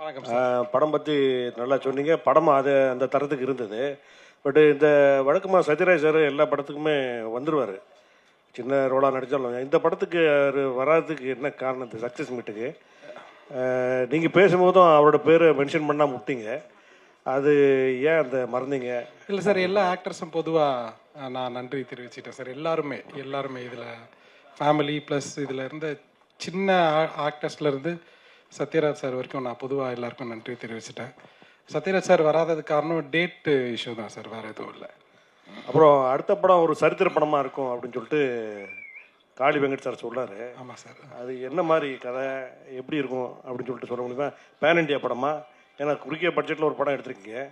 வணக்கம் சார். படம் பற்றி நல்லா சொன்னீங்க. படம் அது அந்த தரத்துக்கு இருந்தது. பட் இந்த வழக்கமாக சத்யராஜ் சார் எல்லா படத்துக்குமே வந்துடுவார், சின்ன ரோலாக நடித்தாலும். இந்த படத்துக்கு அவர் வராதுக்கு என்ன காரணம்? இந்த சக்ஸஸ் மீட்டுக்கு நீங்கள் பேசும்போதும் அவரோட பேரை மென்ஷன் பண்ணால் முட்டிங்க, அது ஏன் அந்த மறந்தீங்க? இல்லை சார், எல்லா ஆக்டர்ஸும் பொதுவாக நான் நன்றி தெரிவிச்சிட்டேன் சார். எல்லாருமே இதில் ஃபேமிலி ப்ளஸ் இதில் இருந்த சின்ன ஆக்டர்ஸ்லேருந்து சத்யராஜ் சார் வரைக்கும் நான் பொதுவாக எல்லாருக்கும் நன்றி தெரிவிச்சிட்டேன். சத்யராஜ் சார் வராததுக்கு காரணம் டேட்டு இஷ்யூ தான் சார், வேறு எதுவும் இல்லை. அப்புறம் அடுத்த படம் ஒரு சரித்திர படமாக இருக்கும் அப்படின்னு சொல்லிட்டு காளி வெங்கட் சார் சொல்கிறாரு. ஆமாம் சார். அது என்ன மாதிரி கதை, எப்படி இருக்கும் அப்படின்னு சொல்லிட்டு சொல்ல முடியுமா? பேன் இண்டியா படமா? ஏன்னா குறுகிய பட்ஜெட்டில் ஒரு படம் எடுத்திருக்கீங்க.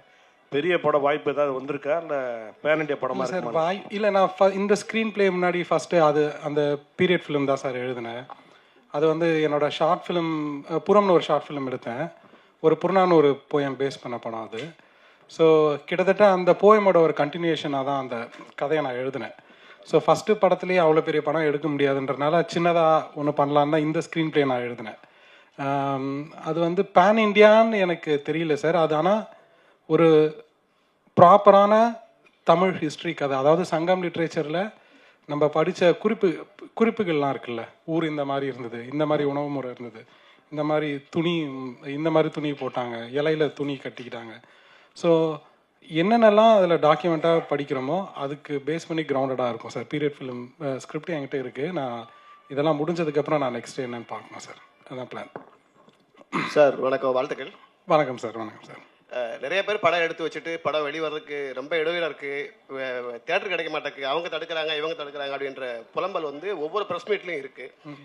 பெரிய படம் வாய்ப்பு ஏதாவது வந்திருக்கா, இல்லை பேன் இண்டியா படமா சார்? இருக்குமா? இல்லை, நான் இந்த ஸ்க்ரீன் பிளே முன்னாடி ஃபஸ்ட்டு அந்த பீரியட் ஃபிலிம் தான் சார் எழுதினேன். அது என்னோட ஷார்ட் ஃபிலிம் புறம்னு ஒரு ஷார்ட் ஃபிலிம் எடுத்தேன். ஒரு புறநான்னு ஒரு போயம் பேஸ் பண்ண படம் அது. ஸோ கிட்டத்தட்ட அந்த போயமோட ஒரு கண்டினியூஷனாக தான் அந்த கதையை நான் எழுதினேன். ஸோ ஃபஸ்ட்டு படத்துலேயே அவ்வளோ பெரிய படம் எடுக்க முடியாதுன்றனால சின்னதாக ஒன்று பண்ணலான்னு தான் இந்த ஸ்க்ரீன் பிளே நான் எழுதினேன். அது பேன் இண்டியான்னு எனக்கு தெரியல சார். அது ஆனால் ஒரு ப்ராப்பரான தமிழ் ஹிஸ்ட்ரி கதை. அதாவது சங்கம் லிட்ரேச்சரில் நம்ம படித்த குறிப்புகள்லாம் இருக்குல்ல, ஊர் இந்த மாதிரி இருந்தது, இந்த மாதிரி உணவு முறை இருந்தது, இந்த மாதிரி துணி போட்டாங்க, இலையில துணி கட்டிக்கிட்டாங்க. ஸோ என்னென்னலாம் அதில் டாக்குமெண்ட்டாக படிக்கிறோமோ அதுக்கு பேஸ் பண்ணி கிரவுண்டடாக இருக்கும் சார். பீரியட் ஃபிலிம் ஸ்கிரிப்ட் என்கிட்ட இருக்குது. நான் இதெல்லாம் முடிஞ்சதுக்கப்புறம் நான் நெக்ஸ்ட் என்னன்னு பார்க்கணும் சார். அதுதான் பிளான். சார் வணக்கம், வாழ்த்துக்கள். வணக்கம் சார். வணக்கம் சார். நிறைய பேர் படம் எடுத்து வச்சுட்டு படம் வெளிவரதுக்கு ரொம்ப இடையூறாக இருக்குது, தேட்டர் கிடைக்க மாட்டேங்குது, அவங்க தடுக்கிறாங்க இவங்க தடுக்கிறாங்க அப்படின்ற புலம்பல் ஒவ்வொரு ப்ரெஸ் மீட்லையும் இருக்குது.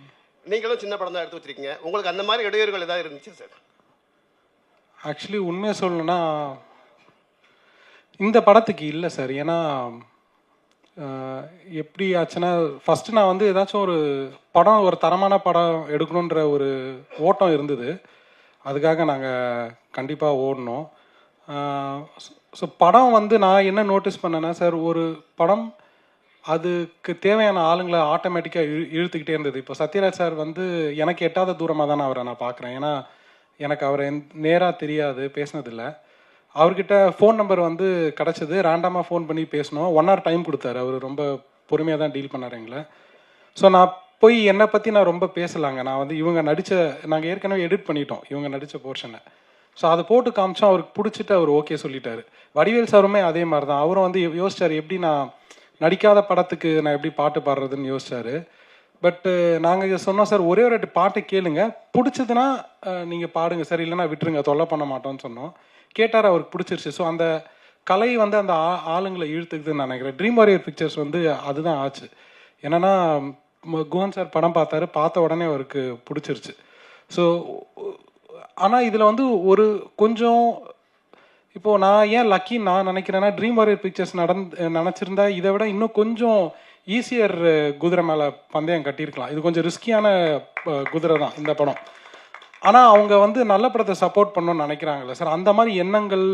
நீங்களும் சின்ன படம் தான் எடுத்து வச்சிருக்கீங்க, உங்களுக்கு அந்த மாதிரி இடையூறுகள் ஏதாவது இருந்துச்சு சார்? ஆக்சுவலி உண்மையை சொல்லணும்னா இந்த படத்துக்கு இல்லை சார். ஏன்னா எப்படி ஆச்சுன்னா, ஃபஸ்ட்டு நான் ஏதாச்சும் ஒரு படம், ஒரு தரமான படம் எடுக்கணுன்ற ஒரு ஓட்டம் இருந்தது. அதுக்காக நாங்கள் கண்டிப்பாக ஓடணும். ஸோ படம் நான் என்ன நோட்டீஸ் பண்ணேன்னா சார், ஒரு படம் அதுக்கு தேவையான ஆளுங்களை ஆட்டோமேட்டிக்காக இழுத்துக்கிட்டே இருந்தது. இப்போ சத்யராஜ் சார் எனக்கு எட்டாத தூரமாக தானே அவரை நான் பார்க்குறேன். ஏன்னா எனக்கு அவரை நேராக தெரியாது, பேசினதில்லை. அவர்கிட்ட ஃபோன் நம்பர் கிடச்சிது, ரேண்டமாக ஃபோன் பண்ணி பேசணும். 1 hour டைம் கொடுத்தாரு. அவர் ரொம்ப பொறுமையாக தான் டீல் பண்ணார் எங்களை. ஸோ நான் போய் என்னை பற்றி நான் ரொம்ப பேசலாங்க. நான் இவங்க நாங்கள் ஏற்கனவே எடிட் பண்ணிட்டோம் இவங்க நடித்த போர்ஷனை. ஸோ அதை போட்டு காமிச்சோம். அவருக்கு பிடிச்சிட்டு அவர் ஓகே சொல்லிட்டாரு. வடிவேல் சாருமே அதே மாதிரி தான். அவரும் யோசிச்சார், எப்படி நான் நடிக்காத படத்துக்கு நான் எப்படி பாட்டு பாடுறதுன்னு யோசிச்சாரு. பட்டு நாங்கள் சொன்னோம் சார், ஒரே ஒரு பாட்டை கேளுங்க, பிடிச்சதுன்னா நீங்கள் பாடுங்க சார், இல்லைன்னா விட்டுருங்க, தொல்லை பண்ண மாட்டோம்னு சொன்னோம். கேட்டார், அவருக்கு பிடிச்சிருச்சு. ஸோ அந்த கலை அந்த ஆளுங்களை இழுத்துக்குதுன்னு நான் நினைக்கிறேன். ட்ரீம் வாரியர் பிக்சர்ஸ் அதுதான் ஆச்சு. என்னென்னா குஹன் சார் படம் பார்த்தாரு, பார்த்த உடனே அவருக்கு பிடிச்சிருச்சு. ஸோ ஆனால் இதில் ஒரு கொஞ்சம் இப்போது நான் ஏன் லக்கின்னு நான் நினைக்கிறேன்னா, ட்ரீம் வாரியர் பிக்சர்ஸ் நினச்சிருந்தா இதை விட இன்னும் கொஞ்சம் ஈஸியர் குதிரை மேலே பந்தயம் கட்டியிருக்கலாம். இது கொஞ்சம் ரிஸ்கியான குதிரை தான் இந்த படம். ஆனால் அவங்க நல்ல படத்தை சப்போர்ட் பண்ணணும்னு நினைக்கிறாங்கல்ல சார், அந்த மாதிரி எண்ணங்கள்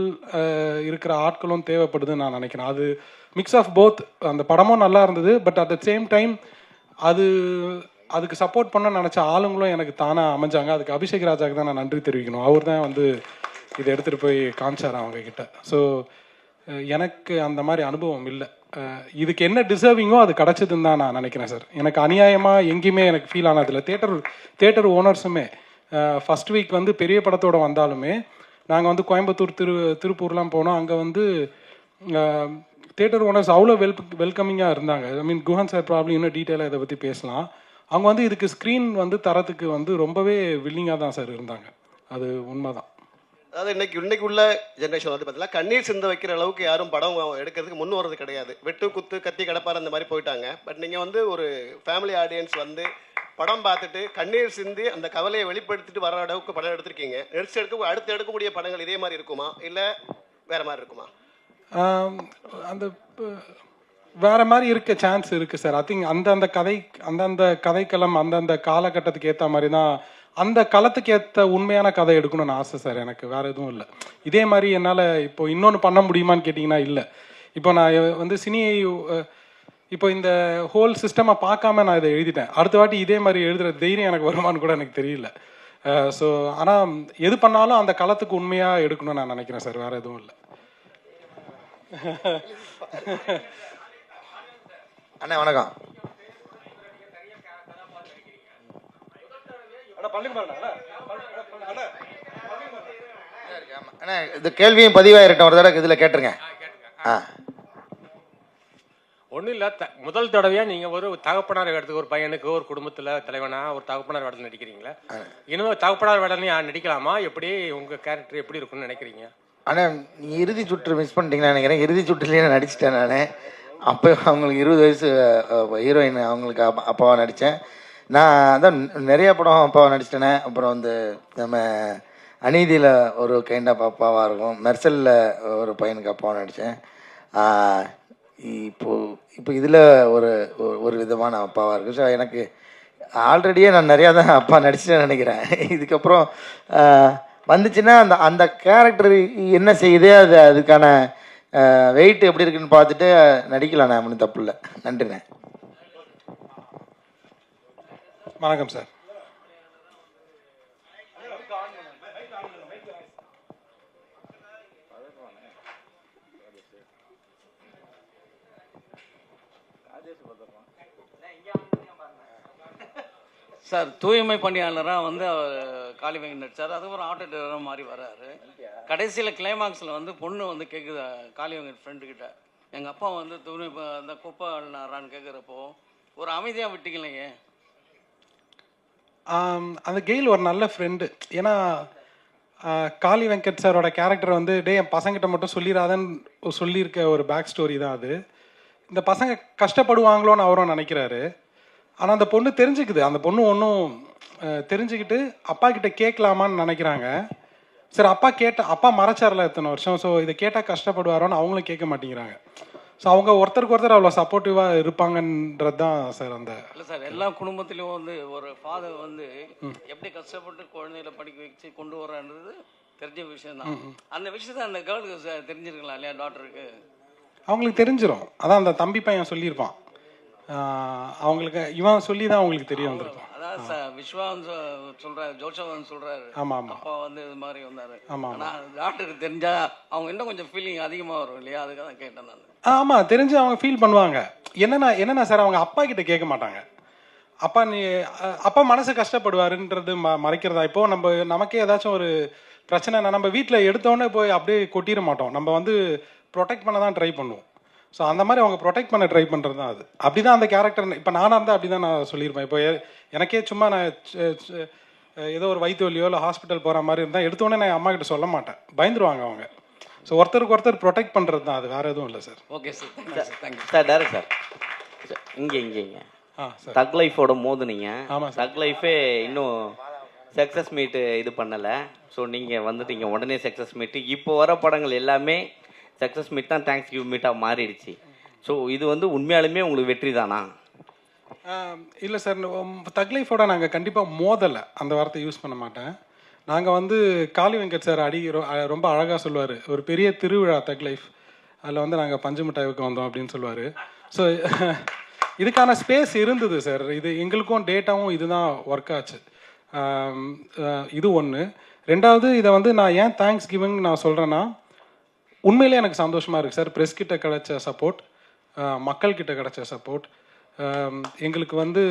இருக்கிற ஆட்களும் தேவைப்படுதுன்னு நான் நினைக்கிறேன். அது மிக்ஸ் ஆஃப் போத். அந்த படமும் நல்லா இருந்தது, but at the same time அதுக்கு சப்போர்ட் பண்ண நினச்ச ஆளுங்களும் எனக்கு தானாக அமைஞ்சாங்க. அதுக்கு அபிஷேக் ராஜாவுக்கு தான் நான் நன்றி தெரிவிக்கணும். அவர் தான் இதை எடுத்துகிட்டு போய் காமிச்சார் அவங்கக்கிட்ட. ஸோ எனக்கு அந்த மாதிரி அனுபவம் இல்லை. இதுக்கு என்ன டிசர்விங்கோ அது கிடச்சதுன்னு தான் நான் நினைக்கிறேன் சார். எனக்கு அநியாயமாக எங்கேயுமே எனக்கு ஃபீல் ஆனதில்லை. தேட்டர் ஓனர்ஸுமே ஃபஸ்ட் வீக் பெரிய படத்தோடு வந்தாலுமே நாங்கள் கோயம்புத்தூர் திருப்பூர்லாம் போனோம். அங்கே தேட்டர் ஓனர்ஸ் அவ்வளோ வெல்கமிங்காக இருந்தாங்க. ஐ மீன் குஹன் சார் ப்ராப்ளம் இன்னும் டீட்டெயிலாக இதை பற்றி பேசலாம். அவங்க இதுக்கு ஸ்க்ரீன் தரத்துக்கு ரொம்பவே வில்லிங்காக தான் சார் இருந்தாங்க. அது உண்மை தான். அதாவது இன்னைக்கு உள்ள ஜென்ரேஷன் பார்த்தீங்கன்னா, கண்ணீர் சிந்த வைக்கிற அளவுக்கு யாரும் படம் எடுக்கிறதுக்கு முன் வர்றது கிடையாது. வெட்டு குத்து கத்தி கடப்பார் அந்த மாதிரி போயிட்டாங்க. பட் நீங்கள் ஒரு ஃபேமிலி ஆடியன்ஸ் படம் பார்த்துட்டு கண்ணீர் சிந்தி அந்த கவலையை வெளிப்படுத்திட்டு வர அளவுக்கு படம் எடுத்திருக்கீங்க. அடுத்து எடுக்கக்கூடிய படங்கள் இதே மாதிரி இருக்குமா, இல்லை வேற மாதிரி இருக்குமா? அந்த வேற மாதிரி இருக்க சான்ஸ் இருக்குது சார். ஐ திங்க் அந்தந்த கதைக்களம் அந்தந்த காலகட்டத்துக்கு ஏற்ற மாதிரி தான், அந்த களத்துக்கு ஏற்ற உண்மையான கதை எடுக்கணும்னு ஆசை சார் எனக்கு. வேற எதுவும் இல்லை. இதே மாதிரி என்னால் இப்போ இன்னொன்று பண்ண முடியுமான்னு கேட்டிங்கன்னா இல்லை. இப்போ நான் சினியை இப்போ இந்த ஹோல் சிஸ்டமை பார்க்காம நான் இதை எழுதிட்டேன். அடுத்த வாட்டி இதே மாதிரி எழுதுகிற தைரியம் எனக்கு வருமானு கூட எனக்கு தெரியல. ஸோ ஆனால் எது பண்ணாலும் அந்த களத்துக்கு உண்மையாக எடுக்கணும்னு நான் நினைக்கிறேன் சார், வேறு எதுவும் இல்லை. அண்ணா வணக்கம். அண்ணா இந்த கேள்வியும் பதிவாயிருக்கட்டும், ஒரு தடவை இதில் கேட்டுருங்க. ஒன்றும் இல்லை, முதல் தடவையாக நீங்கள் ஒரு தகப்பனார் வேடத்துக்கு, ஒரு பையனுக்கு ஒரு குடும்பத்தில் தலைவனாக ஒரு தகப்பனார் வேடத்தில் நடிக்கிறீங்களா? இனிமேல் தகப்பனார் வேடம் நடிக்கலாமா? எப்படி உங்கள் கேரக்டர் எப்படி இருக்குன்னு நினைக்கிறீங்க? ஆனால் நீங்கள் இறுதி சுற்று மிஸ் பண்ணிட்டீங்கன்னு நினைக்கிறேன். இறுதி சுற்றுலேயே நான் நடிச்சிட்டேன். நான் அப்போ அவங்களுக்கு 20 வயசு ஹீரோயின், அவங்களுக்கு அப்பாவாக நடித்தேன். நான் அதான் நிறைய படம் அப்பாவாக நடிச்சிட்டேனே. அப்புறம் வந்து நம்ம அநீதியில் ஒரு கைண்ட் ஆஃப் அப்பாவாக இருக்கும், மெர்சலில் ஒரு பையனுக்கு அப்பாவாக நடித்தேன். இப்போ இதில் ஒரு விதமான அப்பாவாக இருக்குது. ஸோ எனக்கு ஆல்ரெடியே நான் நிறையா தான் அப்பா நடிச்சிட்டேன்னு நினைக்கிறேன். இதுக்கப்புறம் வந்துச்சுன்னா அந்த கேரக்டர் என்ன செய்யுதே அதுக்கான வெயிட் எப்படி இருக்குன்னு பார்த்துட்டு நடிக்கலாம். நான் ஒன்றும் தப்பு இல்லை. நன்றிண்ணே. வணக்கம் சார். சார், தூய்மை பணியாளராக வந்து அவர் காளி வெங்கட் நடிச்சார். அதுக்கப்புறம் ஆட்டோ டிரைவராக மாறி வர்றாரு. கடைசியில் கிளைமாக்ஸில் வந்து பொண்ணு வந்து கேட்குது காளி வெங்கட் ஃப்ரெண்டுக்கிட்ட, எங்கள் அப்பா வந்து தூய்மை அந்த குப்பை அள்ளினாரான்னு கேட்குறப்போ ஒரு அமைதியாக விட்டீங்களேங்க. அந்த கெயில் ஒரு நல்ல ஃப்ரெண்டு. ஏன்னா காளி வெங்கட் சாரோட கேரக்டர் வந்து என் பசங்கிட்ட மட்டும் சொல்லிடாதன்னு சொல்லியிருக்க ஒரு பேக் ஸ்டோரி தான் அது. இந்த பசங்க கஷ்டப்படுவாங்களோன்னு அவரும் நினைக்கிறாரு. ஆனால் அந்த பொண்ணு தெரிஞ்சுக்குது. அந்த பொண்ணு ஒன்றும் தெரிஞ்சுக்கிட்டு அப்பா கிட்ட கேட்கலாமான்னு நினைக்கிறாங்க. சரி, அப்பா மறைச்சார்ல எத்தனை வருஷம், ஸோ இதை கேட்டால் கஷ்டப்படுவாரோன்னு அவங்களும் கேட்க மாட்டேங்கிறாங்க. ஸோ அவங்க ஒருத்தருக்கு ஒருத்தர் அவ்வளோ சப்போர்ட்டிவாக இருப்பாங்கன்றது தான் சார். அந்த இல்லை சார், எல்லா குடும்பத்திலையும் வந்து ஒரு ஃபாதர் வந்து எப்படி கஷ்டப்பட்டு குழந்தைகளை படிக்க வச்சு கொண்டு வர்றான்றது தெரிஞ்ச விஷயம் தான். அந்த விஷயத்த அந்த கேர்ளுக்கு தெரிஞ்சிருக்கலாம் இல்லையா, டாக்டருக்கு? அவங்களுக்கு தெரிஞ்சிடும். அதான் அந்த தம்பி பையன் சொல்லியிருப்பான். அவங்களுக்கு இவன் சொல்லி தான் அவங்களுக்கு தெரிய வந்திருக்கும். அதான் சார் விஸ்வான் சொல்றாரு, ஜோசவன் சொல்றாரு. ஆமா ஆமா, அப்பா வந்து இது மாதிரி வந்தாரு. ஆமா. ஆனால் டாக்டருக்கு தெரிஞ்சா அவங்க இன்னும் கொஞ்சம் ஃபீலிங் அதிகமாக வரும் இல்லையா, அதுக்காக தான் கேட்டேன் நான். ஆமா, தெரிஞ்சு அவங்க ஃபீல் பண்ணுவாங்க. என்னன்னா சார், அவங்க அப்பா கிட்ட கேட்க மாட்டாங்க. அப்பா மனசு கஷ்டப்படுவாருன்றது மறைக்கிறதா. இப்போ நமக்கே ஏதாச்சும் ஒரு பிரச்சனைனா நம்ம வீட்டில் எடுத்தோடனே போய் அப்படியே கொட்டிட மாட்டோம். நம்ம வந்து ப்ரொடெக்ட் பண்ண தான் ட்ரை பண்ணுவோம். ஸோ அந்த மாதிரி அவங்க ப்ரொடெக்ட் பண்ண ட்ரை பண்ணுறது தான் அது. அப்படி தான் அந்த கேரக்டர். இப்போ நானாக இருந்தால் அப்படி தான் நான் சொல்லியிருப்பேன். இப்போ எனக்கே சும்மா நான் ஏதோ ஒரு வயிற்று வலியோ இல்லை ஹாஸ்பிட்டல் போகிற மாதிரி இருந்தால் எடுத்தோடனே நான் அம்மா கிட்ட சொல்ல மாட்டேன், பயந்துருவாங்க அவங்க. ஸோ ஒருத்தருக்கு ஒருத்தர் ப்ரொடெக்ட் பண்ணுறது தான் அது, வேறு எதுவும் இல்லை sir. Okay sir, thank you sir. Direct sir, இங்கே தக் லைஃபோட மோதுனீங்க. ஆமாம், தக் லைஃபே இன்னும் சக்ஸஸ் மீட்டு இது பண்ணலை. ஸோ நீங்கள் வந்துட்டீங்க உடனே சக்ஸஸ் மீட்டு. இப்போ வர படங்கள் எல்லாமே சக்ஸஸ் மீட் தான், தேங்க்ஸ் கிவ் மீட்டாக மாறிடுச்சு. ஸோ இது வந்து உண்மையாலுமே உங்களுக்கு வெற்றி தானா? இல்லை சார், தக் லைஃபோட நாங்கள் கண்டிப்பாக மோதலை, அந்த வார்த்தை யூஸ் பண்ண மாட்டேன். நாங்கள் வந்து காளி வெங்கட் சார் ரொம்ப அழகாக சொல்லுவார், ஒரு பெரிய திருவிழா தக் லைஃப், அதில் வந்து நாங்கள் பஞ்சு மிட்டாய்க்கு வந்தோம் அப்படின்னு சொல்லுவார். ஸோ இதுக்கான ஸ்பேஸ் இருந்தது சார். இது எங்களுக்கும் டேட்டாவும் இதுதான் ஒர்க் ஆச்சு. இது ஒன்று. ரெண்டாவது, இதை வந்து நான் ஏன் தேங்க்ஸ் கிவிங் நான் சொல்கிறேன்னா, உண்மையிலே எனக்கு சந்தோஷமாக இருக்குது சார். ப்ரெஸ் கிட்ட கிடைச்ச சப்போர்ட், மக்கள்கிட்ட கிடைச்ச சப்போர்ட், எங்களுக்கு வந்து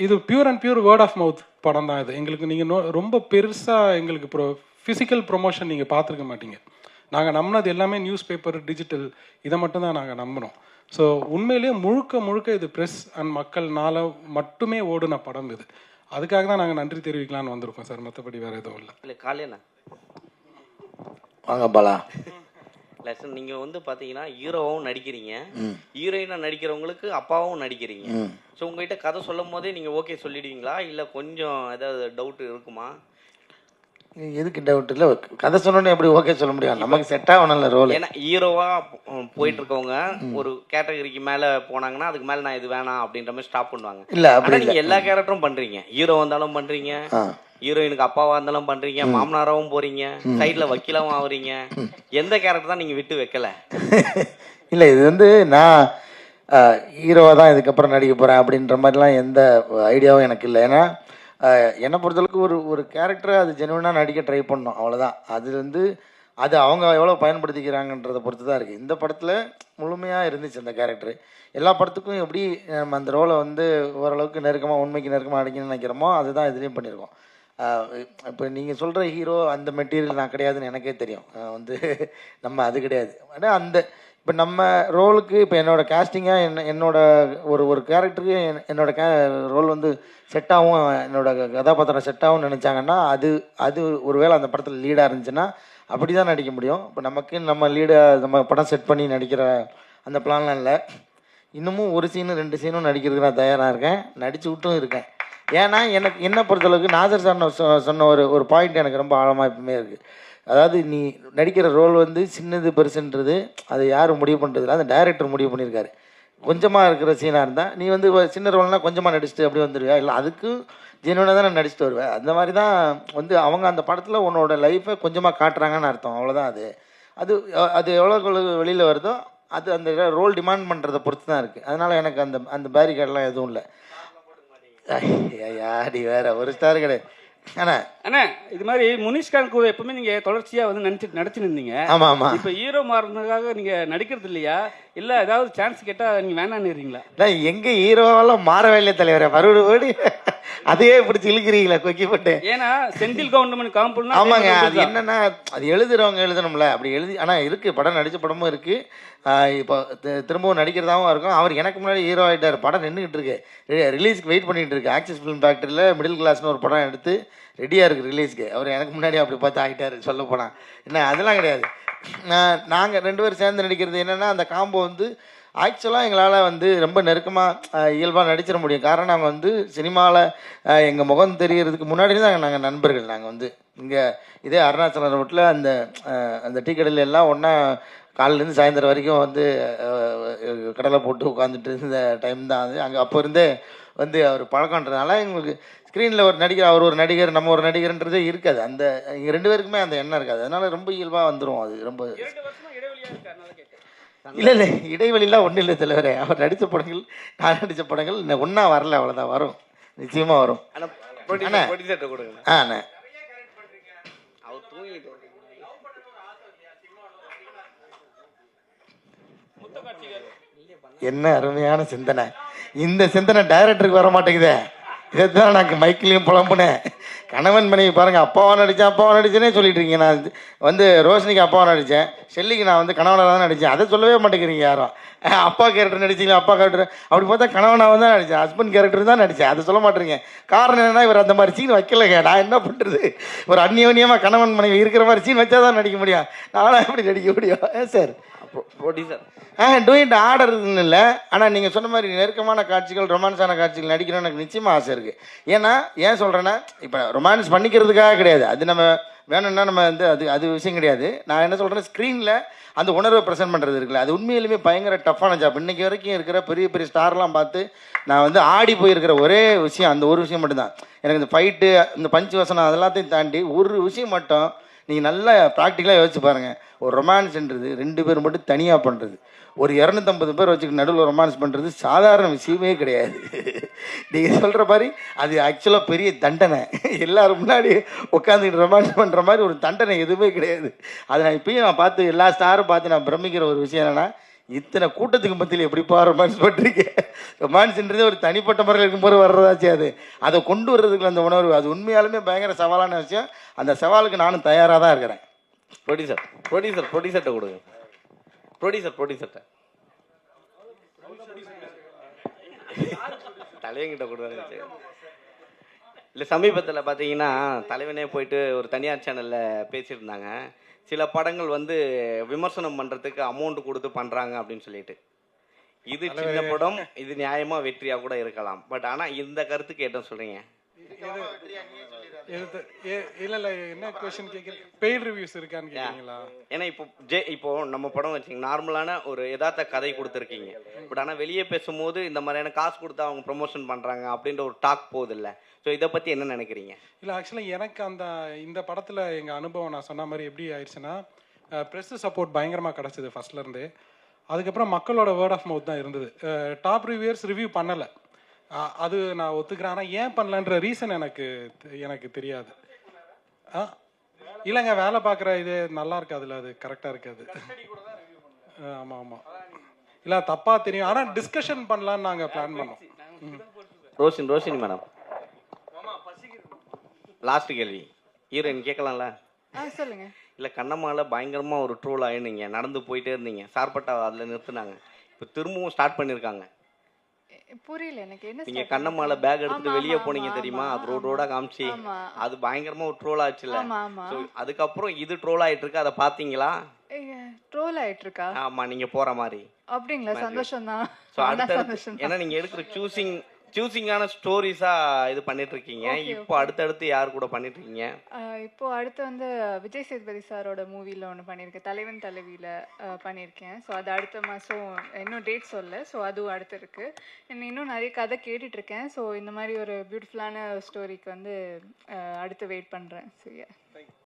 இது pure and pure word of mouth படம் தான் இது. எங்களுக்கு நீங்கள் ரொம்ப பெருசாக எங்களுக்கு ஃபிசிக்கல் ப்ரொமோஷன் நீங்கள் பார்த்துருக்க மாட்டீங்க. நாங்கள் நம்பினது எல்லாமே நியூஸ் பேப்பர், டிஜிட்டல், இதை மட்டும் தான் நாங்கள் நம்பினோம். ஸோ உண்மையிலேயே முழுக்க இது ப்ரெஸ் அண்ட் மக்கள்னால மட்டுமே ஓடுன படம் இது. அதுக்காக தான் நாங்கள் நன்றி தெரிவிக்கலான்னு வந்திருக்கோம் சார். மற்றபடி வேறு எதுவும் இல்லை. இல்லை காலையில வாங்க பாலா. இல்லை சார், நீங்கள் வந்து பார்த்தீங்கன்னா ஹீரோவும் நடிக்கிறீங்க, ஹீரோயினாக நடிக்கிறவங்களுக்கு அப்பாவும் நடிக்கிறீங்க. ஸோ உங்கள்கிட்ட கதை சொல்லும் போதே நீங்கள் ஓகே சொல்லிடுவீங்களா, இல்லை கொஞ்சம் ஏதாவது டவுட் இருக்குமா? எதுக்கு டவுட்? இல்லை, கதை சொன்னோன்னே எப்படி ஓகே சொல்ல முடியும்? நமக்கு செட் ஆகணும்ல ரோல். ஏன்னா ஹீரோவாக போயிட்டு இருக்கவங்க ஒரு கேட்டகரிக்கு மேலே போனாங்கன்னா அதுக்கு மேலே நான் இது வேணாம் அப்படின்ற மாதிரி ஸ்டாப் பண்ணுவாங்க. இல்லை, அப்படி நீங்கள் எல்லா கேரக்டரும் பண்ணுறீங்க. ஹீரோ வந்தாலும் பண்ணுறீங்க, ஹீரோயினுக்கு அப்பாவா இருந்தாலும் பண்றீங்க, மாமனாராவும் போறீங்க, சைட்ல வக்கீலாவும் ஆகுறீங்க. எந்த கேரக்டர் தான் நீங்க விட்டு வைக்கல? இல்லை, இது வந்து நான் ஹீரோவாக தான் இதுக்கப்புறம் நடிக்க போகிறேன் அப்படின்ற மாதிரிலாம் எந்த ஐடியாவும் எனக்கு இல்லை. ஏன்னா என்னை பொறுத்தளவுக்கு ஒரு ஒரு கேரக்டரை அது ஜெனுவனாக நடிக்க ட்ரை பண்ணணும், அவ்வளோதான். அது வந்து அது அவங்க எவ்வளோ பயன்படுத்திக்கிறாங்கன்றதை பொறுத்து தான் இருக்குது. இந்த படத்தில் முழுமையாக இருந்துச்சு அந்த கேரக்டர். எல்லா படத்துக்கும் எப்படி நம்ம அந்த ரோலை வந்து ஓரளவுக்கு நெருக்கமாக உண்மைக்கு நெருக்கமாக அடிக்கணும்னு நினைக்கிறோமோ அதுதான் இதுலேயும் பண்ணியிருக்கோம். இப்போ நீங்கள் சொல்கிற ஹீரோ அந்த மெட்டீரியல் நான் கிடையாதுன்னு எனக்கே தெரியும். வந்து நம்ம அது கிடையாது. ஆனால் அந்த இப்போ நம்ம ரோலுக்கு இப்போ என்னோடய கேஸ்டிங்காக என்னோட ஒரு ஒரு கேரக்டருக்கு என்னோடய ரோல் வந்து செட் ஆகும், என்னோடய கதாபாத்திரம் செட் ஆகும்னு நினச்சாங்கன்னா அது அது ஒரு வேளை அந்த படத்தில் லீடாக இருந்துச்சுன்னா அப்படி தான் நடிக்க முடியும். இப்போ நமக்கு நம்ம நம்ம படம் செட் பண்ணி நடிக்கிற அந்த பிளான்லாம் இல்லை. இன்னமும் ஒரு சீனு 2 சீனும் நடிக்கிறதுக்கு நான் தயாராக இருக்கேன், நடிச்சு விட்டும் இருக்கேன். ஏன்னா எனக்கு என்ன பொறுத்தளவுக்கு நாசர் சார் சொன்ன ஒரு பாயிண்ட் எனக்கு ரொம்ப ஆழமாக எப்பவுமே இருக்குது. அதாவது நீ நடிக்கிற ரோல் வந்து சின்னது பெருசுன்றது அது யாரும் முடிவு பண்ணுறதில்ல, அந்த டைரக்டர் முடிவு பண்ணியிருக்காரு. கொஞ்சமாக இருக்கிற சீனாக இருந்தால் நீ வந்து சின்ன ரோல்னால் கொஞ்சமாக நடிச்சுட்டு அப்படி வந்துடுவியா, இல்லை அதுக்கு ஜெனுவனாக தான் நான் நடிச்சுட்டு வருவேன். அந்த மாதிரி தான் வந்து அவங்க அந்த படத்தில் உன்னோட லைஃப்பை கொஞ்சமாக காட்டுறாங்கன்னு அர்த்தம், அவ்வளோதான். அது அது அது எவ்வளோ வெளியில் வருதோ அது அந்த ரோல் டிமாண்ட் பண்ணுறதை பொறுத்து தான் இருக்குது. அதனால் எனக்கு அந்த அந்த பேரிகேட்லாம் எதுவும் இல்லை. யாடி வேற ஒரு ஸ்டார் கிடையாது. அண்ணா இது மாதிரி முனிஷ்காந்த் கூட எப்பவுமே நீங்க தொடர்ச்சியா வந்து நடிச்சுட்டு இருந்தீங்க. ஆமா ஆமா. இப்ப ஹீரோ மாறினதுக்காக நீங்க நடிக்கிறது இல்லையா, இல்ல ஏதாவது சான்ஸ் கேட்டா நீங்க வேணான்னுறீங்களா? எங்க ஹீரோவெல்லாம் மாறவே இல்லை தலைவரே, மறுபடி அதையே பிடிச்சி இழுக்கிறீங்களா கொக்கி போட்டு. ஏன்னா செந்தில் கவுண்டமணி காம்பவுண்ட். ஆமாங்க, அது என்னன்னா அது எழுதுறவங்க எழுதணும்ல, அப்படி எழுதி. ஆனால் இருக்குது, படம் நடித்த படமும் இருக்குது. இப்போ திரும்பவும் நடிக்கிறதாகவும் இருக்கும். அவர் எனக்கு முன்னாடி ஹீரோ ஆகிட்டார், படம் நின்றுக்கிட்டு இருக்கு, ரிலீஸ்க்கு வெயிட் பண்ணிகிட்டு இருக்கு. ஆக்சிஸ் ஃபிலிம் ஃபேக்டரியில் மிடில் கிளாஸ்னு ஒரு படம் எடுத்து ரெடியாக இருக்குது ரிலீஸ்க்கு. அவர் எனக்கு முன்னாடி அப்படி பார்த்து ஆகிட்டார் சொல்ல போனால். என்ன அதெல்லாம் கிடையாது. நாங்கள் 2 பேரும் சேர்ந்து நடிக்கிறது என்னென்னா அந்த காம்போ வந்து ஆக்சுவலாக எங்களால் வந்து ரொம்ப நெருக்கமாக இயல்பாக நடிச்சிட முடியும். காரணம் நாங்கள் வந்து சினிமாவில் எங்கள் முகம் தெரியறதுக்கு முன்னாடி தான் நாங்கள் நண்பர்கள். நாங்கள் வந்து இங்கே இதே அருணாச்சலம் ரோட்டில் அந்த அந்த டீ கடையில் எல்லாம் ஒன்றா காலையிலேருந்து சாயந்தரம் வரைக்கும் வந்து கடலை போட்டு உட்காந்துட்டு இருந்த டைம் தான் அது. அங்கே அப்போ இருந்தே வந்து அவர் பழக்கன்றதுனால எங்களுக்கு ஸ்க்ரீனில் ஒரு நடிகர், அவர் ஒரு நடிகர், நம்ம ஒரு நடிகர்ன்றதே இருக்காது. அந்த எங்கள் 2 பேருக்குமே அந்த எண்ணம் இருக்காது. அதனால் ரொம்ப இயல்பாக வந்துடும். அது ரொம்ப இல்லை இடைவெளிலாம் ஒன்றும் இல்லை தலைவரே. அவர் நடித்த படங்கள் நான் நடித்த படங்கள் ஒன்றா வரல, அவ்வளோதான். வரும், நிச்சயமாக வரும். அண்ணே என்ன அருமையான சிந்தனை. இந்த சிந்தனை டைரக்டருக்கு வர மாட்டேங்குதே. இதைத்தான் நான் மைக்கிலையும் புலம்புனேன். கணவன் மனைவி பாருங்கள், அப்பாவாக நடித்தேனே சொல்லிட்டு இருக்கீங்க. நான் வந்து ரோஷினிக்கு அப்பாவாக நடித்தேன், ஷெல்லிக்கு நான் வந்து கணவனாக தான் நடித்தேன். அதை சொல்லவே மாட்டேங்கிறீங்க யாரும். அப்பா கேரக்டர் நடிச்சிங்களா, அப்பா கேரக்டர் அப்படி பார்த்தா கணவனாக தான் நடித்தேன், ஹஸ்பண்ட் கேரக்டர் தான் நடித்தேன், அதை சொல்ல மாட்டேங்க. காரணம் என்னன்னா இவர் அந்த மாதிரி சீன் வைக்கலைங்க. நான் என்ன பண்ணுறது, ஒரு அந்நியோன்யமாக கணவன் மனைவி இருக்கிற மாதிரி சீன் வச்சா தான் நடிக்க முடியும். நானும் எப்படி நடிக்க முடியும் சார்? டூயிண்ட் ஆர்டர் இல்லை. ஆனால் நீங்கள் சொன்ன மாதிரி நெருக்கமான காட்சிகள், ரொமான்ஸான காட்சிகள் நடிக்கணும்னு எனக்கு நிச்சயமாக ஆசை இருக்குது. ஏன்னா ஏன் சொல்கிறேன்னா, இப்போ ரொமான்ஸ் பண்ணிக்கிறதுக்காக கிடையாது, அது நம்ம வேணும்னா நம்ம வந்து அது விஷயம் கிடையாது. நான் என்ன சொல்கிறேன், ஸ்க்ரீனில் அந்த உணர்வை ப்ரெசென்ட் பண்ணுறது இருக்குல்ல, அது உண்மையிலுமே பயங்கர டஃப்பான ஜாப். இன்றைக்கி வரைக்கும் இருக்கிற பெரிய பெரிய ஸ்டார்லாம் பார்த்து நான் வந்து ஆடி போயிருக்கிற ஒரே விஷயம் அந்த ஒரு விஷயம் மட்டும்தான். எனக்கு இந்த ஃபைட்டு, இந்த பஞ்சு வசனம் அதெல்லாத்தையும் தாண்டி ஒரு விஷயம் மட்டும் நீங்கள் நல்லா ப்ராக்டிக்கலாக யோசிச்சு பாருங்கள். ஒரு ரொமான்ஸ்ன்றது 2 பேர் மட்டும் தனியாக பண்ணுறது, ஒரு 250 பேர் வச்சுக்கிட்டு நடுவில் ரொமான்ஸ் பண்ணுறது சாதாரண விஷயமே கிடையாது. நீங்கள் சொல்கிற மாதிரி அது ஆக்சுவலாக பெரிய தண்டனை. எல்லோரும் முன்னாடி உட்காந்துக்கிட்டு ரொமான்ஸ் பண்ணுற மாதிரி ஒரு தண்டனை எதுவுமே கிடையாது. அதை நான் இப்பயும் நான் பார்த்து எல்லா ஸ்டாரும் பார்த்து நான் பிரமிக்கிற ஒரு விஷயம் என்னென்னா, இத்தனை கூட்டத்துக்கு மத்தியில் எப்படிப்பா ரொமான்ஸ் பண்ணுறீங்க. ரொமான்ஸ்ன்றதே ஒரு தனிப்பட்ட முறையில் இருக்கும்போது வர்றதாச்சு. அதை கொண்டு வர்றதுக்கு அந்த உணர்வு அது உண்மையாலுமே பயங்கர சவாலான விஷயம். அந்த சவாலுக்கு நானும் தயாராக தான் இருக்கிறேன். ப்ரொடியூசர்கிட்ட கொடுங்க. ப்ரொடியூசர்கிட்ட தலைவங்கிட்ட கொடுங்க. இல்லை, சமீபத்தில் பார்த்தீங்கன்னா தலைவனே போயிட்டு ஒரு தனியார் சேனலில் பேசியிருந்தாங்க. சில படங்கள் வந்து விமர்சனம் பண்ணுறதுக்கு அமௌண்ட் கொடுத்து பண்ணுறாங்க அப்படின்னு சொல்லிட்டு. இது சின்ன படம், இது நியாயமாக வெற்றியாக கூட இருக்கலாம். பட் ஆனால் இந்த கருத்துக்கு என்ன சொல்கிறீங்க? இல்லை என்ன கொஸ்டின் கேட்குறீங்க? பெய்ட் ரிவ்யூஸ் இருக்கான்னு கேட்குறீங்களா? ஏன்னா இப்போ நம்ம படம் வச்சுங்க, நார்மலான ஒரு யதார்த்த கதை கொடுத்துருக்கீங்க. பட் ஆனால் வெளியே பேசும்போது இந்த மாதிரியான காசு கொடுத்து அவங்க ப்ரொமோஷன் பண்ணுறாங்க அப்படின்ற ஒரு டாக் போகுது இல்லை. ஸோ இதை பற்றி என்ன நினைக்கிறீங்க? இல்லை, ஆக்சுவலாக எனக்கு இந்த படத்தில் எங்கள் அனுபவம் நான் சொன்ன மாதிரி எப்படி ஆயிடுச்சுன்னா, ப்ரெஸ் சப்போர்ட் பயங்கரமாக கிடச்சிது ஃபர்ஸ்ட்லேருந்து. அதுக்கப்புறம் மக்களோட வேர்ட் ஆஃப் மவுத் தான் இருந்தது. டாப் ரிவ்யூயர்ஸ் ரிவ்யூ பண்ணலை. அது நான் ஒத்துக்கிறேன். ஆனால் ஏன் பண்ணலன்ற ரீசன் எனக்கு தெரியாது. இல்லைங்க, வேலை பார்க்குற இது நல்லா இருக்காதுல்ல, அது கரெக்டாக இருக்காது. ஆமாம் ஆமாம், இல்லை தப்பாக தெரியும். ஆனால் டிஸ்கஷன் பண்ணலான்னு நாங்கள் பிளான் பண்ணோம். ரோஷினி மேடம், லாஸ்ட் கேள்வி ஹீரோயின் கேட்கலாம்ல? சொல்லுங்க. இல்லை, கண்ணம்மாவில் பயங்கரமாக ஒரு ட்ரோல் ஆகினீங்க, நடந்து போயிட்டே இருந்தீங்க, சார்பட்டா அதில் நிறுத்துனாங்க, இப்போ திரும்பவும் ஸ்டார்ட் பண்ணியிருக்காங்க. புரியல எனக்கு என்ன. நீங்க கண்ணம்மால பேக் எடுத்துட்டு வெளியே போனீங்க தெரியுமா? அது ரோடோட காமிச்சு அது பயங்கரமா ஒரு ட்ரோல் ஆச்சுல. அதுக்கப்புறம் இது ட்ரோல் ஆயிட்டு இருக்கு, அதை பாத்தீங்களா? ட்ரோல் ஆயிட்டு இருக்கா? ஆமா, நீங்க போற மாதிரி. அப்படிங்களா? சந்தோஷம் தான். ஏன்னா நீங்க எடுக்கிற சூசிங்கான ஸ்டோரிஸா இது பண்ணிட்டு இருக்கீங்க. இப்போ அடுத்தடுத்து யார் கூட பண்ணிட்டு இருக்கீங்க? இப்போ அடுத்து வந்து விஜய் சேதுபதி சாரோட மூவில ஒன்று பண்ணியிருக்கேன், தலைவன் தலைவியில பண்ணியிருக்கேன். ஸோ அது அடுத்த மாதம், இன்னும் டேட் சொல்லல. ஸோ அதுவும் அடுத்து இருக்கு. இன்னும் நிறைய கதை கேட்டுட்டு இருக்கேன். ஸோ இந்த மாதிரி ஒரு பியூட்டிஃபுல்லான ஸ்டோரிக்கு வந்து அடுத்து வெயிட் பண்றேன். ஸோ